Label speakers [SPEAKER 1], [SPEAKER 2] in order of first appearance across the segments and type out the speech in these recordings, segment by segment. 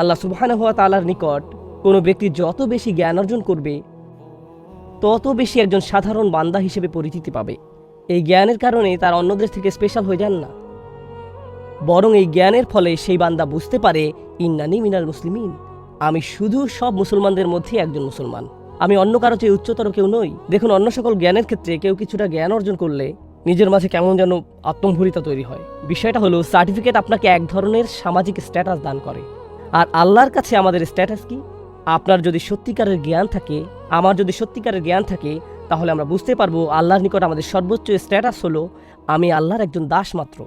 [SPEAKER 1] আল্লাহ সুবহানাহু ওয়া তাআলার নিকট কোনো ব্যক্তি যত বেশি জ্ঞান অর্জন করবে তত বেশি একজন সাধারণ বান্দা হিসেবে পরিচিতি পাবে। এই জ্ঞানের কারণে তার অন্যদের থেকে স্পেশাল হয়ে যান না, বরং এই জ্ঞানের ফলে সেই বান্দা বুঝতে পারে ইন্নানি মিনাল মুসলিমিন, আমি শুধু সব মুসলমানদের মধ্যে একজন মুসলমান, আমি অন্য কারো চেয়ে উচ্চতর কেউ নই। দেখুন, অন্য সকল জ্ঞানের ক্ষেত্রে কেউ কিছুটা জ্ঞান অর্জন করলে নিজের মাঝে কেমন যেন আত্মম্ভরিতা তৈরি হয়। বিষয়টা হলো, সার্টিফিকেট আপনাকে এক ধরনের সামাজিক স্ট্যাটাস দান করে, আর আল্লাহর কাছে আমাদের স্ট্যাটাস কি? আপনার যদি সত্যিকারের জ্ঞান থাকে, আমার যদি সত্যিকারের জ্ঞান থাকে, তাহলে আমরা বুঝতে পারবো আল্লাহর নিকট আমাদের সর্বোচ্চ স্ট্যাটাস হলো আমি আল্লাহর একজন দাস মাত্র।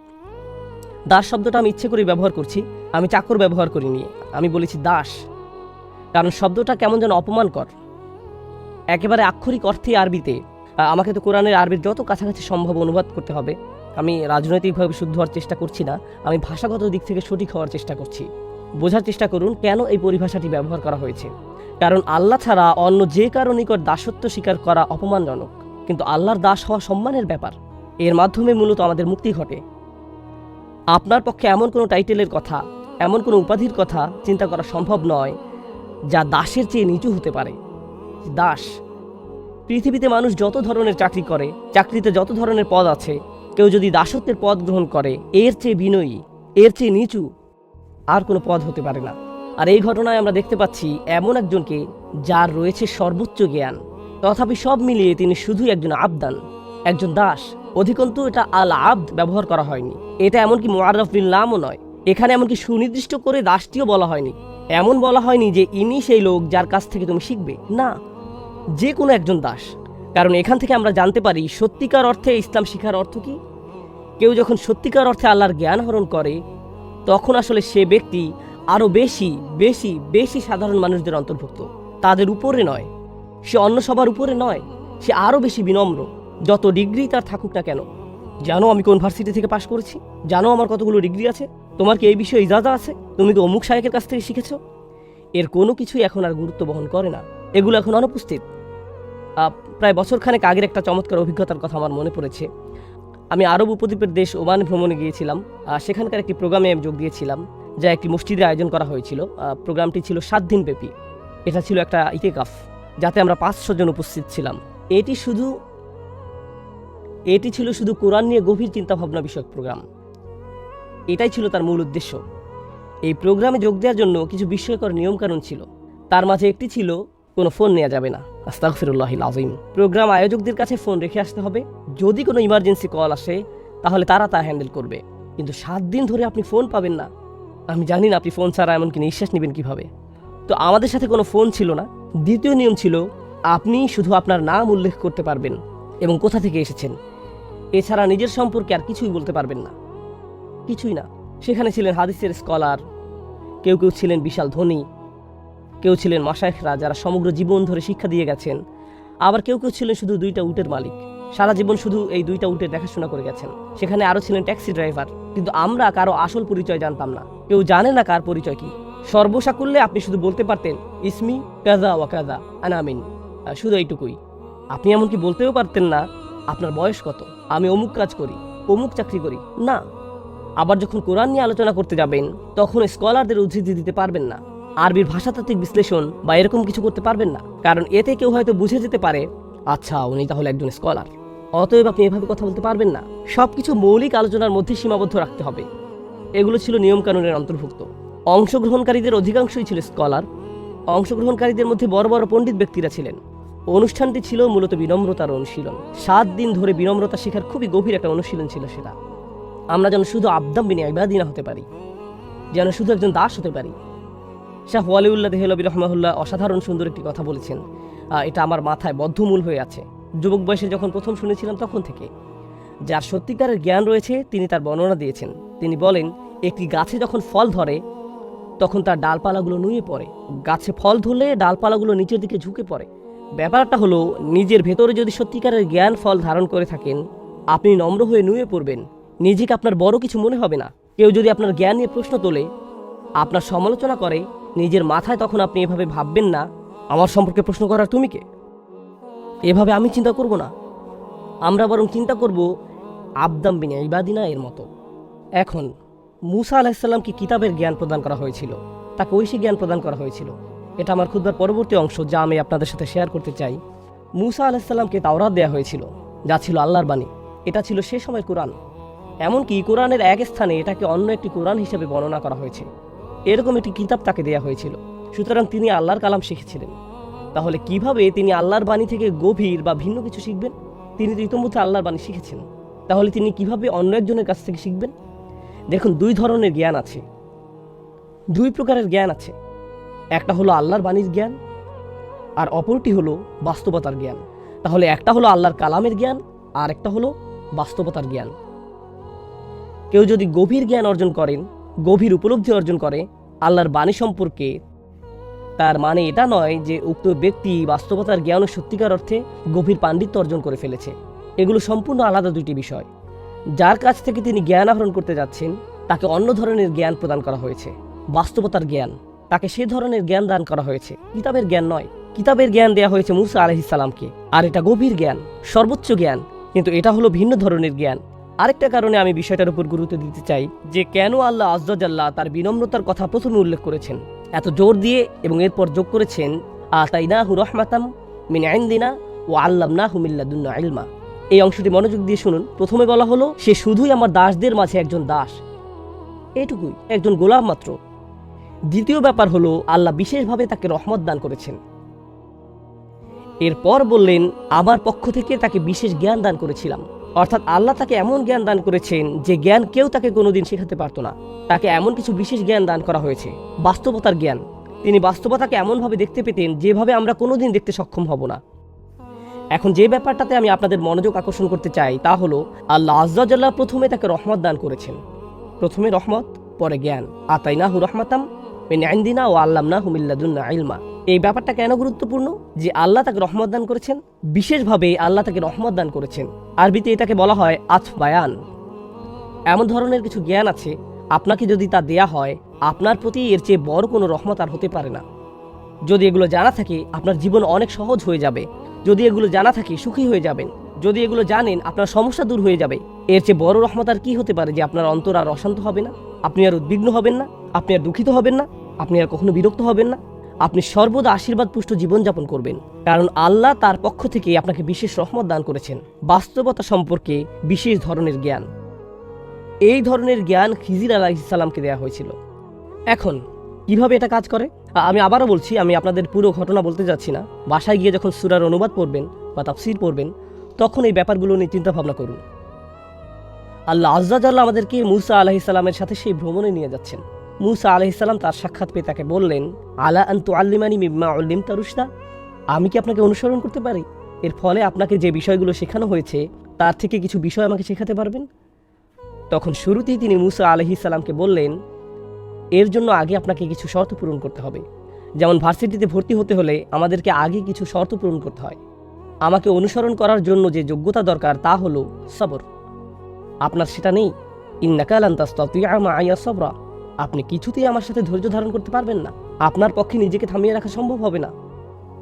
[SPEAKER 1] দাস শব্দটা আমি ইচ্ছে করে ব্যবহার করছি, আমি চাকর ব্যবহার করিনি, আমি বলেছি দাস, কারণ শব্দটা কেমন যেন অপমানকর। একেবারে আক্ষরিক অর্থে আরবিতে, আমাকে তো কোরআনের আরবির যত কাছাকাছি সম্ভব অনুবাদ করতে হবে। আমি রাজনৈতিকভাবে শুদ্ধ হওয়ার চেষ্টা করছি না, আমি ভাষাগত দিক থেকে সঠিক হওয়ার চেষ্টা করছি। বোঝার চেষ্টা করুন কেন এই পরিভাষাটি ব্যবহার করা হয়েছে। কারণ আল্লাহ ছাড়া অন্য যে কারো নিকট দাসত্ব স্বীকার করা অপমানজনক, কিন্তু আল্লাহর দাস হওয়া সম্মানের ব্যাপার। এর মাধ্যমে মূলত আমাদের মুক্তি ঘটে। আপনার পক্ষে এমন কোনো টাইটেলের কথা, এমন কোনো উপাধির কথা চিন্তা করা সম্ভব নয় যা দাসের চেয়ে নিচু হতে পারে। দাস, পৃথিবীতে মানুষ যত ধরনের চাকরি করে, চাকরিতে যত ধরনের পদ আছে, কেউ যদি দাসত্বের পদ গ্রহণ করে, এর চেয়ে বিনয়ী, এর চেয়ে নিচু আর কোনো পদ হতে পারে না। আর এই ঘটনায় আমরা দেখতে পাচ্ছি এমন একজনকে যার রয়েছে সর্বোচ্চ জ্ঞান, তথাপি সব মিলিয়ে তিনি শুধুই একজন আবদান, একজন দাস। অধিকন্তু এটা আল আবদ ব্যবহার করা হয়নি, এটা এমনকি মুআররাফ বিল নামও নয়। এখানে এমনকি সুনির্দিষ্ট করে দাসটিও বলা হয়নি, এমন বলা হয়নি যে ইনি সেই লোক যার কাছ থেকে তুমি শিখবে, না, যে কোনো একজন দাস। কারণ এখান থেকে আমরা জানতে পারি সত্যিকার অর্থে ইসলাম শিখার অর্থ কি। কেউ যখন সত্যিকার অর্থে আল্লাহর জ্ঞান হরণ করে, তখন আসলে সে ব্যক্তি আরও বেশি বেশি বেশি সাধারণ মানুষদের অন্তর্ভুক্ত, তাদের উপরে নয়, সে অন্য সবার উপরে নয়, সে আরও বেশি বিনম্র, যত ডিগ্রি তার থাকুক না কেন। জানো আমি কোন ভার্সিটি থেকে পাশ করেছি, জানো আমার কতগুলো ডিগ্রি আছে, তোমার কি এই বিষয়ে ইজাজা আছে, তুমি কি অমুক শায়েখের কাছ থেকে শিখেছ, এর কোনো কিছুই এখন আর গুরুত্ব বহন করে না, এগুলো এখন অনুপস্থিত। প্রায় বছরখানেক আগের একটা চমৎকার অভিজ্ঞতার কথা আমার মনে পড়েছে। আমি আরব উপদ্বীপের দেশ ওমান ভ্রমণে গিয়েছিলাম। সেখানকার একটি প্রোগ্রামে আমি যোগ দিয়েছিলাম, যা একটি মসজিদে আয়োজন করা হয়েছিল। প্রোগ্রামটি ছিল 7 দিন ব্যাপী। এটা ছিল একটা ইতিকাফ, যাতে আমরা 500 জন উপস্থিত ছিলাম। এটি ছিল শুধু কোরআন নিয়ে গভীর চিন্তাভাবনা বিষয়ক প্রোগ্রাম। এটাই ছিল তার মূল উদ্দেশ্য। এই প্রোগ্রামে যোগ দেওয়ার জন্য কিছু বিস্ময়কর নিয়মকানুন ছিল। তার মাঝে একটি ছিল, কোনো ফোন নেওয়া যাবে না। আস্তাগফিরুল্লাহিল আযীম। প্রোগ্রাম আয়োজকদের কাছে ফোন রেখে আসতে হবে, যদি কোনো ইমার্জেন্সি কল আসে তাহলে তারা তা হ্যান্ডেল করবে। কিন্তু 7 দিন ধরে আপনি ফোন পাবেন না। আমি জানি না আপনি ফোন ছাড়া এমনকি নিঃশ্বাস নেবেন কিভাবে। তো আমাদের সাথে কোনো ফোন ছিল না। দ্বিতীয় নিয়ম ছিল, আপনি শুধু আপনার নাম উল্লেখ করতে পারবেন এবং কোথা থেকে এসেছেন, এছাড়া নিজের সম্পর্কে আর কিছুই বলতে পারবেন না, কিছুই না। সেখানে ছিলেন হাদিসের স্কলার, কেউ কেউ ছিলেন বিশাল ধনী, কেউ ছিলেন মাশায়েখরা যারা সমগ্র জীবন ধরে শিক্ষা দিয়ে গেছেন, আবার কেউ কেউ ছিলেন শুধু 2টা উটের মালিক, সারা জীবন শুধু এই 2টা উটের দেখাশোনা করে গেছেন। সেখানে আরও ছিলেন ট্যাক্সি ড্রাইভার। কিন্তু আমরা কারো আসল পরিচয় জানতাম না, কেউ জানে না কার পরিচয় কি। সর্বসাকুল্যে আপনি শুধু বলতে পারতেন ইসমি কাযা ওয়া কাযা আনা আমিন, শুধু এইটুকুই। আপনি এমনকি বলতেও পারতেন না আপনার বয়স কত, আমি অমুক কাজ করি, অমুক চাকরি করি, না। আবার যখন কোরআন নিয়ে আলোচনা করতে যাবেন, তখন স্কলারদের উদ্ধৃতি দিতে পারবেন না, আরবির ভাষাতাত্ত্বিক বিশ্লেষণ বা এরকম কিছু করতে পারবেন না, কারণ এতে কেউ হয়তো বুঝে যেতে পারে আচ্ছা উনি তাহলে একজন স্কলার। অতএব আপনি এভাবে কথা বলতে পারবেন না। সবকিছু মৌলিক আলোচনার মধ্যে সীমাবদ্ধ রাখতে হবে। এগুলো ছিল নিয়মকানুনের অন্তর্ভুক্ত। অংশগ্রহণকারীদের অধিকাংশই ছিল স্কলার। অংশগ্রহণকারীদের মধ্যে বড় বড় পণ্ডিত ব্যক্তিরা ছিলেন। অনুষ্ঠানটি ছিল মূলত বিনম্রতার অনুশীলন। 7 দিন ধরে বিনম্রতা শেখার খুবই গভীর একটা অনুশীলন ছিল সেটা। আমরা যেন শুধু আবদাম বিন ইবাদিনা হতে পারি, যেন শুধু একজন দাস হতে পারি। শাহ ওয়ালিউল্লাহ দেহলভী রাহমাহুল্লাহ অসাধারণ সুন্দর একটি কথা বলেছেন, এটা আমার মাথায় বদ্ধমূল হয়ে আছে। যুবক বয়সে যখন প্রথম শুনেছিলাম তখন থেকে। যার সত্যিকারের জ্ঞান রয়েছে তিনি তার বর্ণনা দিয়েছেন। তিনি বলেন, একটি গাছে যখন ফল ধরে তখন তার ডালপালাগুলো নুয়ে পড়ে, গাছে ফল ধরলে ডালপালাগুলো নিচের দিকে ঝুঁকে পড়ে। ব্যাপারটা হলো, নিজের ভেতরে যদি সত্যিকারের জ্ঞান ফল ধারণ করে থাকেন, আপনি নম্র হয়ে নুয়ে পড়বেন, নিজেকে আপনার বড় কিছু মনে হবে না। কেউ যদি আপনার জ্ঞান নিয়ে প্রশ্ন তোলে, আপনার সমালোচনা করে, নিজের মাথায় তখন আপনি এভাবে ভাববেন না আমার সম্পর্কে প্রশ্ন করার তুমি কে, এভাবে আমি চিন্তা করব না। আমরা বরং চিন্তা করব আবদাম বিন ইবাদিনা এর মতো। এখন মুসা আলাইহিস সালামকে কিতাবের জ্ঞান প্রদান করা হয়েছিল, তাকে ঐশী জ্ঞান প্রদান করা হয়েছিল। এটা আমার খুতবার পরবর্তী অংশ, যা আমি আপনাদের সাথে শেয়ার করতে চাই। মূসা আলাইহিস সালামকে তাওরাত দেওয়া হয়েছিল, যা ছিল আল্লাহর বাণী। এটা ছিল সে সময়ের কোরআন। এমনকি কোরআনের এক স্থানে এটাকে অন্য একটি কোরআন হিসেবে বর্ণনা করা হয়েছে। এরকম একটি কিতাব তাকে দেওয়া হয়েছিল। সুতরাং তিনি আল্লাহর কালাম শিখেছিলেন। তাহলে কিভাবে তিনি আল্লাহর বাণী থেকে গভীর বা ভিন্ন কিছু শিখবেন? তিনি তো ইতিমধ্যে আল্লাহর বাণী শিখেছেন, তাহলে তিনি কিভাবে অন্য একজনের কাছ থেকে শিখবেন? দেখুন, দুই ধরনের জ্ঞান আছে, দুই প্রকারের জ্ঞান আছে। একটা হলো আল্লাহর বাণীর জ্ঞান, আর অপরটি হলো বাস্তবতার জ্ঞান। তাহলে একটা হলো আল্লাহর কালামের জ্ঞান, আর একটা হলো বাস্তবতার জ্ঞান। কেউ যদি গভীর জ্ঞান অর্জন করেন, গভীর উপলব্ধি অর্জন করে আল্লাহর বাণী সম্পর্কে, তার মানে এটা নয় যে উক্ত ব্যক্তি বাস্তবতার জ্ঞান ও সত্যিকার অর্থে গভীর পাণ্ডিত্য অর্জন করে ফেলেছে। এগুলো সম্পূর্ণ আলাদা দুইটি বিষয়। যার কাছ থেকে তিনি জ্ঞান আহরণ করতে যাচ্ছেন, তাকে অন্য ধরনের জ্ঞান প্রদান করা হয়েছে, বাস্তবতার জ্ঞান। তাকে সে ধরনের জ্ঞান দান করা হয়েছে, কিতাবের জ্ঞান নয়। কিতাবের জ্ঞান দেওয়া হয়েছে মূসা আলাইহিস সালামকে, আর এটা গভীর জ্ঞান, সর্বোচ্চ জ্ঞান, কিন্তু এটা হলো ভিন্ন ধরনের জ্ঞান। আরেকটা কারণে আমি বিষয়টার উপর গুরুত্ব দিতে চাই যে কেন আল্লাহ আযজা ওয়া জাল্লা তার বিনম্রতার কথা প্রথমে উল্লেখ করেছেন এত জোর দিয়ে, এবং এরপর যোগ করেছেন আতাইনাহু রাহমাতাম মিন ইনদিনা ওয়া আল্লামনাহু মিন লাদুন্না ইলমা। এই অংশটি মনোযোগ দিয়ে শুনুন। প্রথমে বলা হলো সে শুধুই আমার দাসদের মাঝে একজন দাস, এটুকুই, একজন গোলাম মাত্র। দ্বিতীয় ব্যাপার হলো আল্লাহ বিশেষভাবে তাকে রহমত দান করেছেন। এরপর বললেন আমার পক্ষ থেকে তাকে বিশেষ জ্ঞান দান করেছিলাম, অর্থাৎ আল্লাহ তাকে এমন জ্ঞান দান করেছেন যে জ্ঞান কেউ তাকে কোনোদিন শেখাতে পারত না। তাকে এমন কিছু বিশেষ জ্ঞান দান করা হয়েছে, বাস্তবতার জ্ঞান। তিনি বাস্তবতাকে এমনভাবে দেখতে পেতেন যেভাবে আমরা কোনোদিন দেখতে সক্ষম হব না। এখন যে ব্যাপারটাতে আমি আপনাদের মনোযোগ আকর্ষণ করতে চাই তা হলো আল্লাহ আযজা ওয়া জাল্লা প্রথমে তাকে রহমত দান করেছেন। প্রথমে রহমত, পরে জ্ঞান। আতাইনাহু রাহমাতাম মিন ইনদিনা ওয়া আল্লামনাহু মিন লাদুন্না ইলমা। এই ব্যাপারটা কেন গুরুত্বপূর্ণ যে আল্লাহ তাকে রহমত দান করেছেন? বিশেষভাবে আল্লাহ তাকে রহমত দান করেছেন। আরবিতে এটাকে বলা হয় আতফ বায়ান। এমন ধরনের কিছু জ্ঞান আছে, আপনাকে যদি তা দেয়া হয়, আপনার প্রতি এর চেয়ে বড় কোনো রহমত আর হতে পারে না। যদি এগুলো জানা থাকে, আপনার জীবন অনেক সহজ হয়ে যাবে। যদি এগুলো জানা থাকে, সুখী হয়ে যাবেন। যদি এগুলো জানেন, আপনার সমস্যা দূর হয়ে যাবে। এর চেয়ে বড় রহমত আর কি হতে পারে যে আপনার অন্তর আর অশান্ত হবে না, আপনি আর উদ্বিগ্ন হবেন না, আপনি আর দুঃখিত হবেন না, আপনি আর কখনো বিরক্ত হবেন না। আপনি সর্বদা আশীর্বাদ পুষ্ট জীবনযাপন করবেন, কারণ আল্লাহ তার পক্ষ থেকে আপনাকে বিশেষ রহমত দান করেছেন, বাস্তবতা সম্পর্কে বিশেষ ধরনের জ্ঞান। এই ধরনের জ্ঞান খিজির আলাইহিস সালামকে দেওয়া হয়েছিল। এখন কিভাবে এটা কাজ করে আমি আবারও বলছি, আমি আপনাদের পুরো ঘটনা বলতে যাচ্ছি না। বাসায় গিয়ে যখন সূরার অনুবাদ পড়বেন বা তাফসীর পড়বেন, তখন এই ব্যাপারগুলো নিয়ে চিন্তা ভাবনা করুন। আল্লাহ আযজা ওয়া জাল্লা আমাদেরকে মূসা আলাইহিস সালামের সাথে সেই ভ্রমণে নিয়ে যাচ্ছেন। মূসা আলাইহিস সালাম তার সাক্ষাৎ পেয়ে তাকে বললেন, আলা আন তুআল্লিমানি মিম্মা উল্লিমতা রুশদা, আমি কি আপনাকে অনুসরণ করতে পারি? এর ফলে আপনাকে যে বিষয়গুলো শেখানো হয়েছে তার থেকে কিছু বিষয় আমাকে শেখাতে পারবেন? তখন শুরুতেই তিনি মূসা আলাইহিস সালামকে বললেন, এর জন্য আগে আপনাকে কিছু শর্ত পূরণ করতে হবে। যেমন ভার্সিটিতে ভর্তি হতে হলে আমাদেরকে আগে কিছু শর্ত পূরণ করতে হয়। আমাকে অনুসরণ করার জন্য যে যোগ্যতা দরকার তা হলো সবর। আপনার সেটা নেই। ইন্নাকা লান তাসতাতিআ মা'আয়া সাবরা, আপনি কিছুতেই আমার সাথে ধৈর্য ধারণ করতে পারবেন না। আপনার পক্ষে নিজেকে থামিয়ে রাখা সম্ভব হবে না,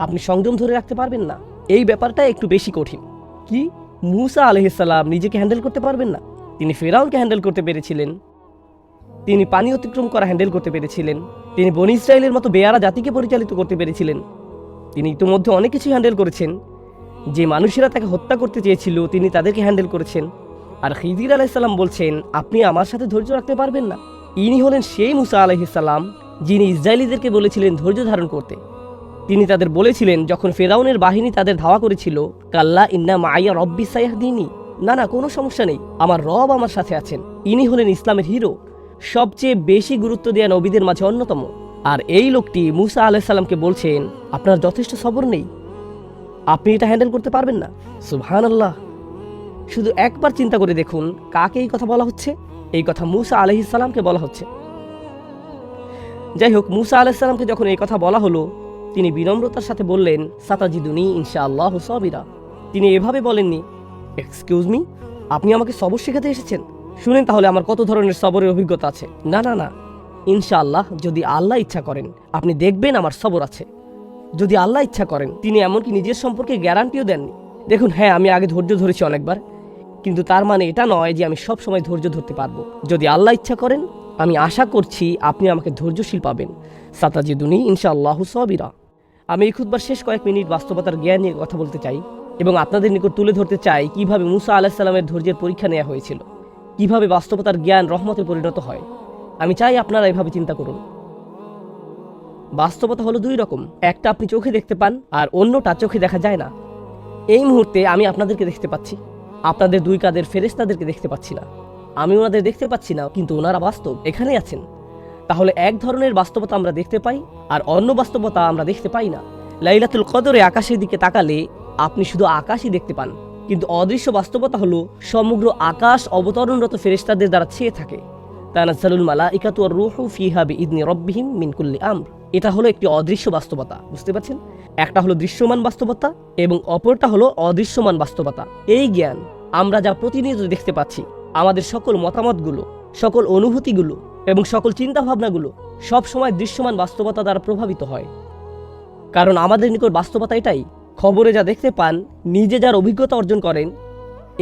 [SPEAKER 1] আপনি সংযম ধরে রাখতে পারবেন না। এই ব্যাপারটা একটু বেশি কঠিন। কি, মূসা আলাইহিস সালাম নিজেকে হ্যান্ডেল করতে পারবেন না? তিনি ফিরআউনকে হ্যান্ডেল করতে পেরেছিলেন, তিনি পানি অতিক্রম করা হ্যান্ডেল করতে পেরেছিলেন, তিনি বনী ইসরাইলের মতো বেয়ারা জাতিকে পরিচালিত করতে পেরেছিলেন। তিনি ইতিমধ্যে অনেক কিছু হ্যান্ডেল করেছেন। যে মানুষেরা তাকে হত্যা করতে চেয়েছিল তিনি তাদেরকে হ্যান্ডেল করেছেন। আর খিজির আলাইহিস সালাম বলছেন, আপনি আমার সাথে ধৈর্য রাখতে পারবেন না? ইনি হলেন সেই মূসা আলাইহিস সালাম যিনি ইসরায়েলীদেরকে বলেছিলেন ধৈর্য ধারণ করতে। তিনি তাদের বলেছিলেন যখন ফেরাউনের বাহিনী তাদের ধাওয়া করেছিল, কাল্লা ইন্না মাইয়া রব্বি সায়াহদিনী, না না, কোনো সমস্যা নেই, আমার রব আমার সাথে আছেন। ইনি হলেন ইসলামের হিরো, সবচেয়ে বেশি গুরুত্ব দেয়া নবীদের মাঝে অন্যতম। আর এই লোকটি মূসা আলাইহিস সালামকে বলছেন, আপনার যথেষ্ট সবর নেই, আপনি এটা হ্যান্ডেল করতে পারবেন না। সুবহানাল্লাহ। শুধু একবার চিন্তা করে দেখুন, কাকে এই কথা বলা হচ্ছে? এই কথা মূসা আলাইহিস সালামকে বলা হচ্ছে। যাই হোক, মূসা আলাইহিস সালামকে যখন এই কথা বলা হলো, তিনি বিনম্রতার সাথে বললেন, সাতাজিদুনি ইনশাআল্লাহু সাবিরা। তিনি এভাবে বলেননি, এক্সকিউজ মি, আপনি আমাকে সবর শেখাতে এসেছেন? শুনেন তাহলে আমার কত ধরনের সবরের অভিজ্ঞতা আছে। না না না, ইনশাআল্লাহ, যদি আল্লাহ ইচ্ছা করেন আপনি দেখবেন আমার সবর আছে। যদি আল্লাহ ইচ্ছা করেন। তিনি এমনকি নিজের সম্পর্কে গ্যারান্টিও দেননি। দেখুন, হ্যাঁ, আমি আগে ধৈর্য ধরেছি অনেকবার, কিন্তু তার মানে এটা নয় যে আমি সব সময় ধৈর্য ধরতে পারবো। যদি আল্লাহ ইচ্ছা করেন আমি আশা করছি আপনি আমাকে ধৈর্যশীল পাবেন। সাতাজিদুনি ইনশাআল্লাহু সাবিরা। আমি এই খুতবার শেষ কয়েক মিনিট বাস্তবতার জ্ঞান নিয়ে কথা বলতে চাই এবং আপনাদের নিকট তুলে ধরতে চাই কিভাবে মুসা আলাইহিস সালামের ধৈর্যের পরীক্ষা নেওয়া হয়েছিল, কিভাবে বাস্তবতার জ্ঞান রহমতে পরিণত হয়। আমি চাই আপনারা এভাবে চিন্তা করুন। বাস্তবতা হলো দুই রকম, একটা আপনি চোখে দেখতে পান আর অন্যটা চোখে দেখা যায় না। এই মুহূর্তে আমি আপনাদেরকে দেখতে পাচ্ছি, আপনাদের দুই কাঁধের ফেরেশতাদেরকে দেখতে পাচ্ছি না। আমি ওনাদের দেখতে পাচ্ছি না, কিন্তু ওনারা বাস্তব এখানেই আছেন। তাহলে এক ধরনের বাস্তবতা আমরা দেখতে পাই আর অন্য বাস্তবতা আমরা দেখতে পাই না। লাইলাতুল কদরে আকাশের দিকে তাকালে আপনি শুধু আকাশই দেখতে পান, কিন্তু অদৃশ্য বাস্তবতা হলো সমগ্র আকাশ অবতরণরত ফেরেশতাদের দ্বারা ছেয়ে থাকে। তানাজ্জালুল মালাইকাতু ওয়ার রূহু ফিহা বিইذনি রাব্বিহিম মিন কুল্লি আমর। এটা হলো একটি অদৃশ্য বাস্তবতা, বুঝতে পারছেন? একটা হলো দৃশ্যমান বাস্তবতা এবং অপরটা হলো অদৃশ্যমান বাস্তবতা। এই জ্ঞান আমরা যা প্রতিনিয়ত দেখতে পাচ্ছি, আমাদের সকল মতামতগুলো, সকল অনুভূতিগুলো এবং সকল চিন্তাভাবনাগুলো সব সময় দৃশ্যমান বাস্তবতা দ্বারা প্রভাবিত হয়। কারণ আমাদের নিকট বাস্তবতা এটাই, খবরে যা দেখতে পান, নিজে যার অভিজ্ঞতা অর্জন করেন,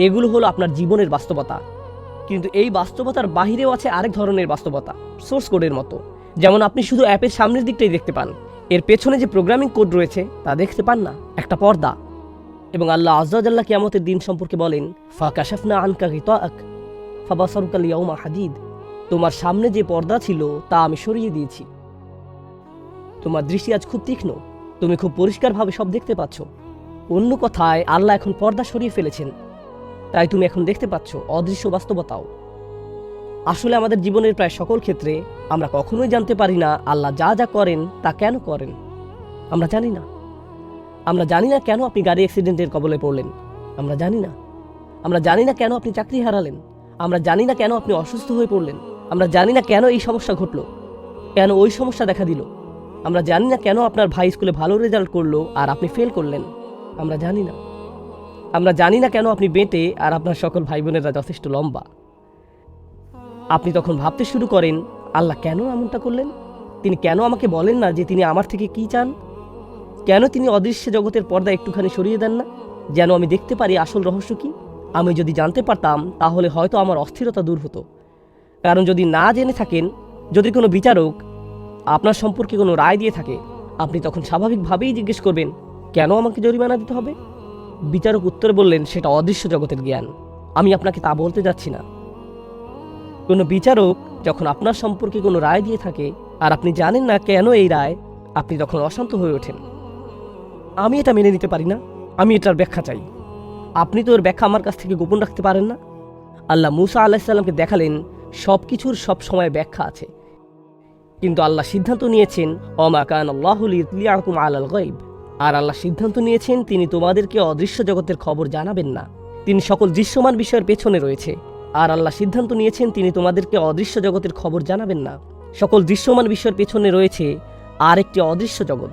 [SPEAKER 1] এগুলো হলো আপনার জীবনের বাস্তবতা। কিন্তু এই বাস্তবতার বাহিরেও আছে আরেক ধরনের বাস্তবতা, সোর্স কোডের মতো। যেমন আপনি শুধু অ্যাপের সামনের দিকটাই দেখতে পান, এর পেছনে যে প্রোগ্রামিং কোড রয়েছে তা দেখতে পান না, একটা পর্দা। এবং আল্লাহ আযজা ওয়া জাল্লা কিয়ামতের দিন সম্পর্কে বলেন, ফাকাশাফনা আনকা গিতাআক ফাবাসারুকা আল-ইয়াওমা হাদীদ। তোমার সামনে যে পর্দা ছিল তা আমি সরিয়ে দিয়েছি, তোমার দৃষ্টি আজ খুব তীক্ষ্ণ, তুমি খুব পরিষ্কারভাবে সব দেখতে পাচ্ছ। অন্য কথায় আল্লাহ এখন পর্দা সরিয়ে ফেলেছেন, তাই তুমি এখন দেখতে পাচ্ছ অদৃশ্য বাস্তবতাও। আসলে আমাদের জীবনের প্রায় সকল ক্ষেত্রে আমরা কখনোই জানতে পারি না আল্লাহ যা যা করেন তা কেন করেন। আমরা জানি না। আমরা জানি না কেন আপনি গাড়ি অ্যাক্সিডেন্টের কবলে পড়লেন, আমরা জানি না। আমরা জানি না কেন আপনি চাকরি হারালেন, আমরা জানি না কেন আপনি অসুস্থ হয়ে পড়লেন, আমরা জানি না কেন এই সমস্যা ঘটলো, কেন ওই সমস্যা দেখা দিল। আমরা জানি না কেন আপনার ভাই স্কুলে ভালো রেজাল্ট করলো আর আপনি ফেল করলেন, আমরা জানি না। আমরা জানি না কেন আপনি বেঁটে আর আপনার সকল ভাই বোনেরা যথেষ্ট লম্বা। আপনি তখন ভাবতে শুরু করেন, আল্লাহ কেন এমনটা করলেন? তিনি কেন আমাকে বলেন না যে তিনি আমার থেকে কি চান? কেন তিনি অদৃশ্য জগতের পর্দা একটুখানি সরিয়ে দেন না, যেন আমি দেখতে পারি আসল রহস্য কি? আমি যদি জানতে পারতাম তাহলে হয়তো আমার অস্থিরতা দূর হতো। কারণ যদি না জেনে থাকেন, যদি কোনো বিচারক আপনার সম্পর্কে কোনো রায় দিয়ে থাকে, আপনি তখন স্বাভাবিকভাবেই জিজ্ঞেস করবেন, কেন আমাকে জরিমানা দিতে হবে? বিচারক উত্তরে বললেন, সেটা অদৃশ্য জগতের জ্ঞান, আমি আপনাকে তা বলতে যাচ্ছি না। কোনো বিচারক যখন আপনার সম্পর্কে কোনো রায় দিয়ে থাকে আর আপনি জানেন না কেন এই রায়, আপনি তখন অশান্ত হয়ে ওঠেন। আমি এটা মেনে নিতে পারি না, আমি এটার ব্যাখ্যা চাই। আপনি তো ওর ব্যাখ্যা আমার কাছ থেকে গোপন রাখতে পারেন না। আল্লাহ মুসা আলাইহিস সালামকে দেখালেন সব কিছুর সব সময় ব্যাখ্যা আছে, কিন্তু আল্লাহ সিদ্ধান্ত নিয়েছেন ওমা কানা আল্লাহু লিইতলিআকুম আলাল গায়ব। আর আল্লাহ সিদ্ধান্ত নিয়েছেন তিনি তোমাদেরকে অদৃশ্য জগতের খবর জানাবেন না। তিনি সকল দৃশ্যমান বিষয়ের পেছনে রয়েছে। আর আল্লাহ সিদ্ধান্ত নিয়েছেন তিনি তোমাদেরকে অদৃশ্য জগতের খবর জানাবেন না। সকল দৃশ্যমান বিষয়ের পেছনে রয়েছে আর একটি অদৃশ্য জগৎ,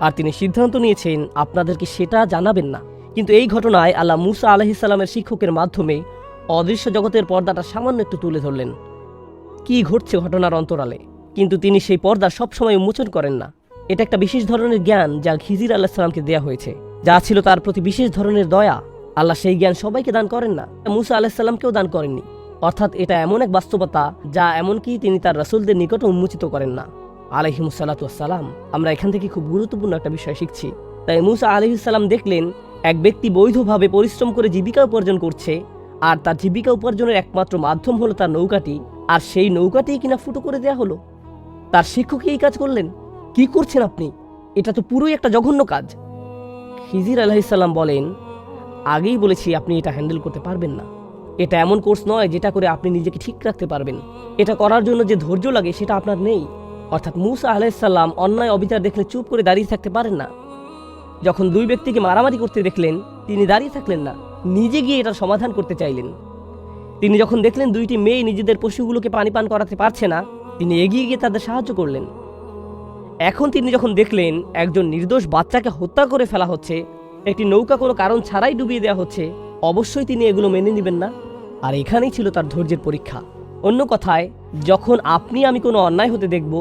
[SPEAKER 1] আর তিনি সিদ্ধান্ত নিয়েছেন আপনাদেরকে সেটা জানাবেন না। কিন্তু এই ঘটনায় আল্লাহ মুসা আলাইহিস সালামের শিক্ষকের মাধ্যমে অদৃশ্য জগতের পর্দাটা সামান্য একটু তুলে ধরলেন, কি ঘটছে ঘটনার অন্তরালে। কিন্তু তিনি সেই পর্দা সবসময় উন্মোচন করেন না। এটা একটা বিশেষ ধরনের জ্ঞান যা খিজির আলাইহিস সালামকে দেয়া হয়েছে, যা ছিল তার প্রতি বিশেষ ধরনের দয়া। আল্লাহ সেই জ্ঞান সবাইকে দান করেন না, মুসা আলাইহিস সালামকেও দান করেননি। অর্থাৎ এটা এমন এক বাস্তবতা যা এমনকি তিনি তার রাসূলদের নিকট উন্মোচিত করেন না আলাইহিমুস সালাতু ওয়াস সালাম। আমরা এখান থেকে খুব গুরুত্বপূর্ণ একটা বিষয় শিখছি। তাই মুসা আলাইহিস সালাম দেখলেন এক ব্যক্তি বৈধভাবে পরিশ্রম করে জীবিকা উপার্জন করছে, আর তার জীবিকা উপার্জনের একমাত্র মাধ্যম হলো তার নৌকাটি, আর সেই নৌকাটি কিনা ফুটো করে দেয়া হলো। তার শিক্ষকই এই কাজ করলেন। কি করছেন আপনি? এটা তো পুরোই একটা জঘন্য কাজ। খিজির আলাইহিস সালাম বলেন, আগেই বলেছি আপনি এটা হ্যান্ডেল করতে পারবেন না। এটা এমন কোর্স নয় যেটা করে আপনি নিজেকে ঠিক রাখতে পারবেন। এটা করার জন্য যে ধৈর্য লাগে সেটা আপনার নেই। অর্থাৎ মুসা আলাইহিস সালাম অন্যায় অবিচার দেখলে চুপ করে দাঁড়িয়ে থাকতে পারেন না। যখন দুই ব্যক্তিকে মারামারি করতে দেখলেন, তিনি দাঁড়িয়ে থাকলেন না, নিজে গিয়ে এটার সমাধান করতে চাইলেন। তিনি যখন দেখলেন দুইটি মেয়ে নিজেদের পশুগুলোকে পানি পান করাতে পারছে না, তিনি এগিয়ে গিয়ে তাদের সাহায্য করলেন। এখন তিনি যখন দেখলেন একজন নির্দোষ বাচ্চাকে হত্যা করে ফেলা হচ্ছে, একটি নৌকা কোনো কারণ ছাড়াই ডুবিয়ে দেওয়া হচ্ছে, অবশ্যই তিনি এগুলো মেনে নেবেন না। আর এখানেই ছিল তার ধৈর্যের পরীক্ষা। অন্য কথায়, যখন আপনি আমি কোনো অন্যায় হতে দেখব,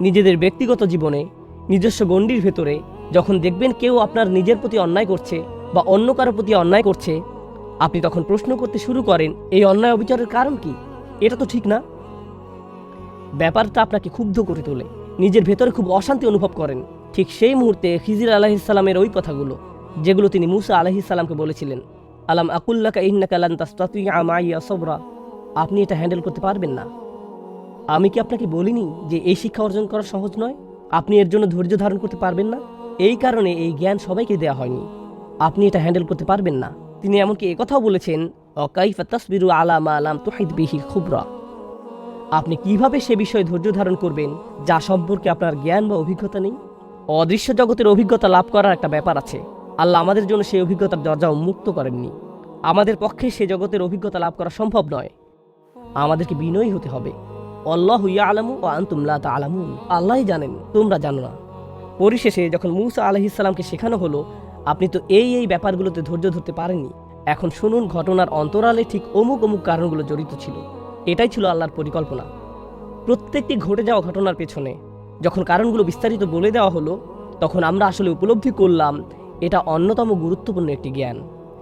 [SPEAKER 1] নিজেদের ব্যক্তিগত জীবনে, নিজস্ব গণ্ডির ভেতরে, যখন দেখবেন কেউ আপনার নিজের প্রতি অন্যায় করছে বা অন্য কারোর প্রতি অন্যায় করছে, আপনি তখন প্রশ্ন করতে শুরু করেন, এই অন্যায় অবিচারের কারণ কি? এটা তো ঠিক না। ব্যাপারটা আপনাকে ক্ষুব্ধ করে তোলে, নিজের ভেতরে খুব অশান্তি অনুভব করেন। ঠিক সেই মুহূর্তে খিজির আলাইহিসসালামের ওই কথাগুলো, যেগুলো তিনি মুসা আলাইহিসসালামকে বলেছিলেন, আলাম আকুল্লাকা ইন্নাকা লান তাসতাতিআ মাইয়া সবরা, আপনি এটা হ্যান্ডেল করতে পারবেন না। আমি কি আপনাকে বলিনি যে এই শিক্ষা অর্জন করা সহজ নয়? আপনি এর জন্য ধৈর্য ধারণ করতে পারবেন না। এই কারণে এই জ্ঞান সবাইকে দেওয়া হয়নি। আপনি এটা হ্যান্ডেল করতে পারবেন না। তিনি এমনকি একথাও বলেছেন, অকাইফা তাসবিরু আলা মা লাম তুহিত বিহি খুবরা, আপনি কিভাবে সে বিষয়ে ধৈর্য ধারণ করবেন যা সম্পর্কে আপনার জ্ঞান বা অভিজ্ঞতা নেই? অদৃশ্য জগতের অভিজ্ঞতা লাভ করার একটা ব্যাপার আছে। আল্লাহ আমাদের জন্য সেই অভিজ্ঞতার দরজা উন্মুক্ত করেননি। আমাদের পক্ষে সে জগতের অভিজ্ঞতা লাভ করা সম্ভব নয়। আমাদেরকে বিনয়ী হতে হবে। আল্লাহু ইয়ালামু ওয়া আনতুম লা তা'লামুন, আল্লাহই জানেন, তোমরা জানো না। পরিশেষে যখন মূসা আলাইহিস সালামকে শেখানো হলো, আপনি তো এই ব্যাপারগুলোতে ধৈর্য ধরতে পারেননি, এখন শুনুন ঘটনার অন্তরালে ঠিক অমুক অমুক কারণগুলো জড়িত ছিল। এটাই ছিল আল্লাহর পরিকল্পনা। প্রত্যেকটি ঘটে যাওয়া ঘটনার পেছনে যখন কারণগুলো বিস্তারিত বলে দেওয়া হলো, তখন আমরা আসলে উপলব্ধি করলাম এটা অন্যতম গুরুত্বপূর্ণ একটি জ্ঞান,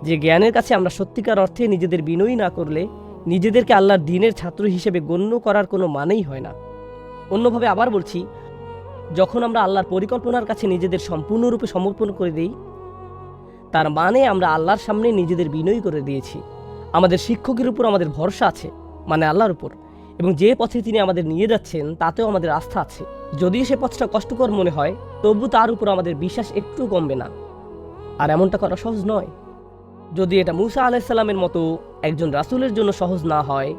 [SPEAKER 1] যে জ্ঞানের কাছে আমরা সত্যিকার অর্থে নিজেদের বিনয়ী না করলে নিজেদেরকে আল্লাহর দ্বীনের ছাত্র হিসেবে গণ্য করার কোনো মানেই হয় না। অন্যভাবে আবার বলছি, যখন আমরা আল্লাহর পরিকল্পনার কাছে নিজেদের সম্পূর্ণরূপে সমর্পণ করে দিই, তার মানে আমরা আল্লাহর সামনে নিজেদের বিনয়ী করে দিয়েছি। আমাদের শিক্ষকের উপর আমাদের ভরসা আছে, মানে আল্লাহর উপর, এবং যে পথে তিনি আমাদের নিয়ে যাচ্ছেন তাতেও আমাদের আস্থা আছে। যদিও সে পথটা কষ্টকর মনে হয়, তবু তার উপর আমাদের বিশ্বাস একটু কমবে না। আর এমনটা করা সহজ নয়। যদি এটা মূসা আলাইহিস সালামের মতো একজন রাসূলের জন্য সহজ না হয়,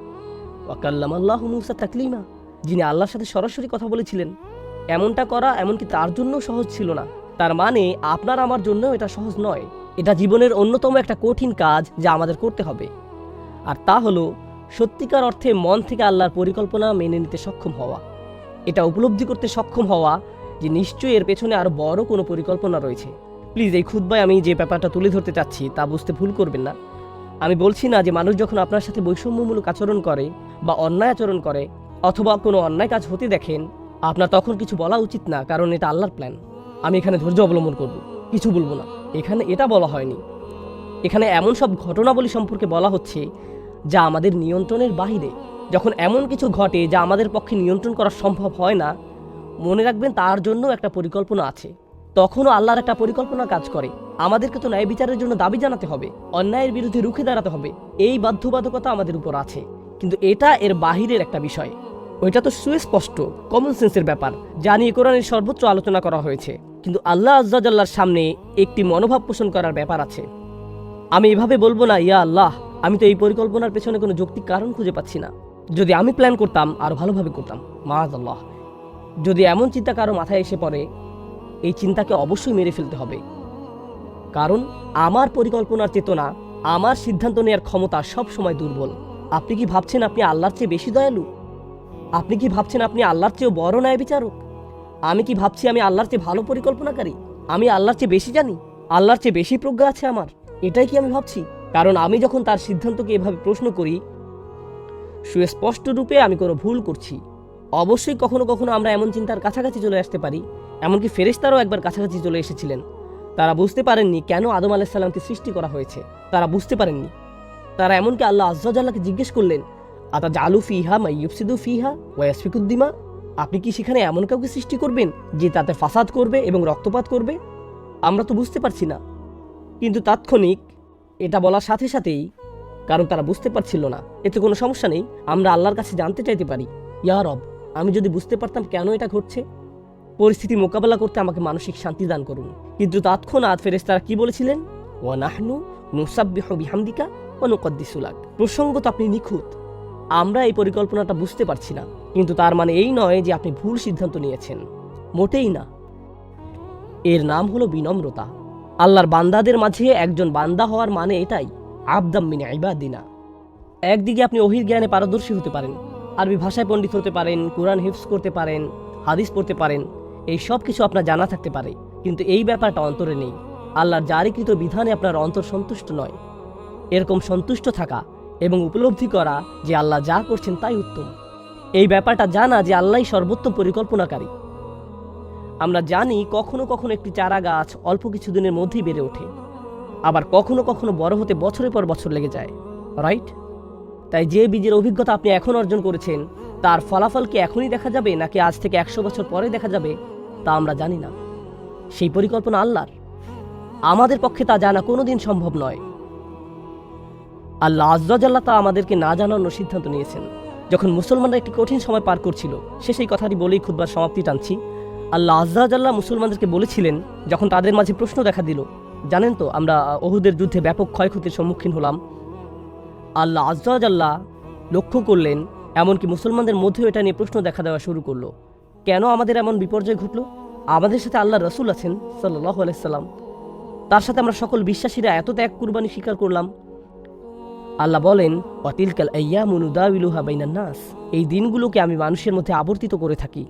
[SPEAKER 1] ওয়াকাল্লামাল্লাহু মূসা তাকলিমা, যিনি আল্লাহর সাথে সরাসরি কথা বলেছিলেন, এমনটা করা এমনকি তার জন্য সহজ ছিল না। তার মানে আপনার আমার জন্যও এটা সহজ নয়। এটা জীবনের অন্যতম একটা কঠিন কাজ যা আমাদের করতে হবে। আর তা হলো সত্যিকার অর্থে মন থেকে আল্লাহর পরিকল্পনা মেনে নিতে সক্ষম হওয়া। এটা উপলব্ধি করতে সক্ষম হওয়া যে নিশ্চয়ই এর পেছনে আরও বড় কোনো পরিকল্পনা রয়েছে। প্লিজ এই খুতবায় আমি যে ব্যাপারটা তুলে ধরতে চাচ্ছি তা বুঝতে ভুল করবেন না। আমি বলছি না যে মানুষ যখন আপনার সাথে বৈষম্যমূলক আচরণ করে বা অন্যায় আচরণ করে অথবা কোনো অন্যায় কাজ হতে দেখেন, আপনার তখন কিছু বলা উচিত না, কারণ এটা আল্লাহর প্ল্যান। আমি এখানে ধৈর্য অবলম্বন করব, কিছু বলবো না। এখানে এটা বলা হয়নি। এখানে এমন সব ঘটনাবলী সম্পর্কে বলা হচ্ছে যা আমাদের নিয়ন্ত্রণের বাহিরে। যখন এমন কিছু ঘটে যা আমাদের পক্ষে নিয়ন্ত্রণ করা সম্ভব হয় না, মনে রাখবেন তার জন্য একটা পরিকল্পনা আছে। তখনও আল্লাহর একটা পরিকল্পনা কাজ করে। আমাদেরকে তো ন্যায় বিচারের জন্য দাবি জানাতে হবে, অন্যায়ের বিরুদ্ধে রুখে দাঁড়াতে হবে। এই বাধ্যবাধকতা আমাদের উপর আছে, কিন্তু এটা এর বাহিরের একটা বিষয়। ওইটা তো সুস্পষ্ট কমন সেন্সের ব্যাপার, যা নিয়ে কোরআনের সর্বোচ্চ আলোচনা করা হয়েছে। কিন্তু আল্লাহ আজ্জা জাল্লার সামনে একটি মনোভাব পোষণ করার ব্যাপার আছে। আমি এভাবে বলবো না, ইয়া আল্লাহ, আমি তো এই পরিকল্পনার পেছনে কোনো যৌক্তিক কারণ খুঁজে পাচ্ছি না। যদি আমি প্ল্যান করতাম আরও ভালোভাবে করতাম। মাআযাল্লাহ। যদি এমন চিন্তা কারো মাথায় এসে পড়ে, এই চিন্তাকে অবশ্যই মেরে ফেলতে হবে। কারণ আমার পরিকল্পনার চেতনা, আমার সিদ্ধান্ত নেওয়ার ক্ষমতা সব সময় দুর্বল। আপনি কি ভাবছেন আপনি আল্লাহর চেয়ে বেশি দয়ালু? আপনি কি ভাবছেন আপনি আল্লাহর চেয়েও বড় ন্যায় বিচারক? আমি কি ভাবছি আমি আল্লাহর চেয়ে ভালো পরিকল্পনাকারী? আমি আল্লাহর চেয়ে বেশি জানি, আল্লাহর চেয়ে বেশি প্রজ্ঞা আছে আমার? এটাই কি আমি ভাবছি? কারণ আমি যখন তার সিদ্ধান্তকে এভাবে প্রশ্ন করি, সুস্পষ্ট রূপে আমি কোনো ভুল করছি। অবশ্যই কখনো কখনো আমরা এমন চিন্তার কাছাকাছি চলে আসতে পারি। এমনকি ফেরেশতারাও একবার কাছাকাছি চলে এসেছিলেন। তারা বুঝতে পারেননি কেন আদম আলাইহিস সালামকে সৃষ্টি করা হয়েছে। তারা বুঝতে পারেননি। তারা এমনকি আল্লাহ আজ্জা জাল্লাকে জিজ্ঞেস করলেন, আতাজালু ফিহা মাইয়ুফসিদু ফিহা ওয়া ইয়াসফিকুদ দিমা, আপনি কি সেখানে এমন কাউকে সৃষ্টি করবেন যে তাতে ফাসাদ করবে এবং রক্তপাত করবে? আমরা তো বুঝতে পারছি না। কিন্তু তাৎক্ষণিক এটা বলার সাথে সাথেই, কারণ তারা বুঝতে পারছিল না, এতে কোনো সমস্যা নেই, আমরা আল্লাহর কাছে জানতে চাইতে পারি, ইয়া রব, আমি যদি বুঝতে পারতাম কেন এটা ঘটছে, পরিস্থিতি মোকাবেলা করতে আমাকে মানসিক শান্তি দান করুন। কিন্তু তৎক্ষণাৎ ফেরেশতারা কি বলেছিলেন? ওয়া নাহনু নুসাব্বিহু বিহামদিকা ওয়া নুকদ্দিসু লাক, প্রসঙ্গত আপনি নিখুঁত। আমরা এই পরিকল্পনাটা বুঝতে পারছি না, কিন্তু তার মানে এই নয় যে আপনি ভুল সিদ্ধান্ত নিয়েছেন, মোটেই না। এর নাম হলো বিনম্রতা। আল্লাহর বান্দাদের মাঝে একজন বান্দা হওয়ার মানে এটাই, আবদাম মিন ইবাদিনা। একদিকে আপনি ওহীর জ্ঞানে পারদর্শী হতে পারেন, আরবি ভাষায় পণ্ডিত হতে পারেন, কোরআন হিফজ করতে পারেন, হাদিস পড়তে পারেন, এই সব কিছু আপনার জানা থাকতে পারে, কিন্তু এই ব্যাপারটা অন্তরে নেই। আল্লাহর জারিকৃত বিধানে আপনার অন্তর সন্তুষ্ট নয়। এরকম সন্তুষ্ট থাকা এবং উপলব্ধি করা যে আল্লাহ যা করছেন তাই উত্তম, এই ব্যাপারটা জানা যে আল্লাহই সর্বোত্তম পরিকল্পনাকারী। আমরা জানি কখনো কখনো একটি চারা গাছ অল্প কিছুদিনের মধ্যেই বেড়ে ওঠে, আবার কখনো কখনো বড় হতে বছরের পর বছর লেগে যায়, রাইট? তাই যে বীজের অভিজ্ঞতা আপনি এখন অর্জন করেছেন তার ফলাফল কি এখনই দেখা যাবে নাকি আজ থেকে 100 বছর পরে দেখা যাবে তা আমরা জানি না। সেই পরিকল্পনা আল্লাহর, আমাদের পক্ষে তা জানা কোনোদিন সম্ভব নয়। আল্লাহ আজ্জা জাল্লা তা আমাদেরকে না জানানোর সিদ্ধান্ত নিয়েছেন। যখন মুসলমানরা একটি কঠিন সময় পার করছিল, সেই কথাটি বলেই খুতবার সমাপ্তি টানছি। আল্লাহ আজ্জা জাল্লা মুসলমানদেরকে বলেছিলেন, যখন তাদের মাঝে প্রশ্ন দেখা দিল, জানেন তো আমরা উহুদের যুদ্ধে ব্যাপক ক্ষয়ক্ষতির সম্মুখীন হলাম। আল্লাহ আজ্জা জাল্লা লক্ষ্য করলেন, এমনকি মুসলমানদের মধ্যেও এটা নিয়ে প্রশ্ন দেখা দেওয়া শুরু করলো, কেন আমাদের এমন বিপর্যয় ঘটল? আমাদের সাথে আল্লাহ রসুল আছেন সাল্লাল্লাহু আলাইহি সাল্লাম, তার সাথে আমরা সকল বিশ্বাসীরা এত ত্যাগ কুরবানি স্বীকার করলাম। আল্লাহ বলেন, ওয়াতিলকাল আইয়ামু নুদাউিলুহা বাইনান নাস, এই দিনগুলোকে আমি মানুষের মধ্যে আবর্তিত করে থাকি।